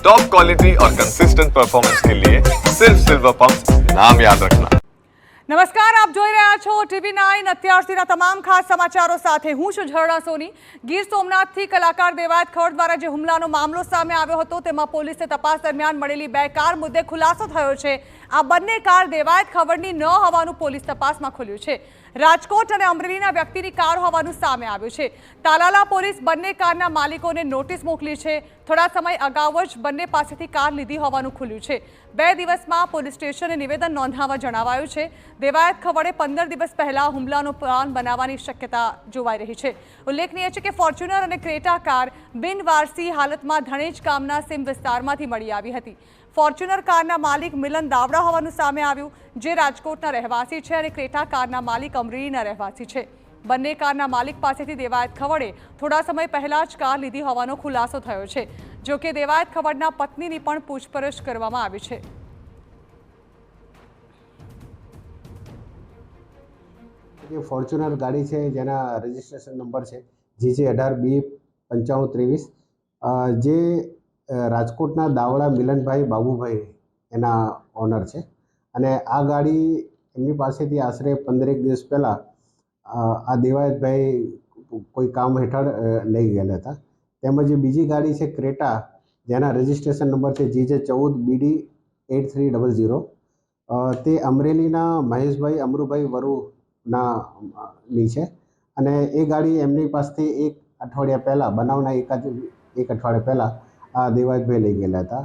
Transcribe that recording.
Top quality और consistent performance के लिए सिर्फ सिल्वर पंप नाम याद रखना। નમસ્કાર, આપ જોઈ રહ્યા છો TV9 અત્યાર સુધીના તમામ ખાસ સમાચારો સાથે હું છું ઝરણા સોની। ગીર સોમનાથથી કલાકાર દેવાયત ખવડ દ્વારા જે હુમલાનો મામલો સામે આવ્યો હતો તેમાં પોલીસે તપાસ દરમિયાન મળેલી 2 કાર મુદ્દે ખુલાસો થયો છે। આ બંને કાર દેવાયત ખવડની ન હોવાનું પોલીસ તપાસમાં ખુલ્યું છે। રાજકોટ અને અમરેલીના વ્યક્તિની કાર હોવાનું સામે આવ્યું છે। તાલાલા પોલીસ બંને કારના માલિકોને નોટિસ મોકલી છે। થોડા સમય અગાઉ જ બંને પાસેથી કાર લીધી હોવાનું ખુલ્યું છે। 2 દિવસમાં પોલીસ સ્ટેશને નિવેદન નોંધાવવા જણાવાયું છે। દેવાયત ખવડે 15 દિવસ પહેલા હુમલાનો પ્લાન બનાવવાની શક્યતા જોવાઈ રહી છે। ઉલ્લેખનીય છે કે ફોર્ચ્યુનર અને ક્રેટા કાર બિનવારસી હાલતમાં ધણેજ ગામના સીમ વિસ્તારમાંથી મળી આવી હતી। ફોર્ચ્યુનર કારના માલિક મિલન દાવડા હોવાનું સામે આવ્યું, જે રાજકોટના રહેવાસી છે, અને ક્રેટા કારના માલિક અમરેલીના રહેવાસી છે। બંને કારના માલિક પાસેથી દેવાયત ખવડે થોડા સમય પહેલા જ કાર લીધી હોવાનો ખુલાસો થયો છે। જો કે દેવાયત ખવડના પત્નીની પણ પૂછપરછ કરવામાં આવી છે। ये फॉर्च्यूनर गाड़ी है जेना रजिस्ट्रेशन नंबर है GJ18B9523 जे राजकोटना दावड़ा मिलनभाई बाबूभाई एना ओनर है। અને આ ગાડી એમની પાસેથી આશરે 15 દિવસ પહેલાં આ દેવાયતભાઈ કોઈ કામ હેઠળ લઈ ગયેલા હતા। તેમજ બીજી ગાડી છે ક્રેટા જેના રજિસ્ટ્રેશન નંબર છે GJ14BD8300 તે અમરેલીના મહેશભાઈ અમરુભાઈ વરુના ની છે। અને એ ગાડી એમની પાસેથી 1 અઠવાડિયા પહેલાં બનાવના એક અઠવાડિયા પહેલાં આ દેવાયતભાઈ લઈ ગયેલા હતા।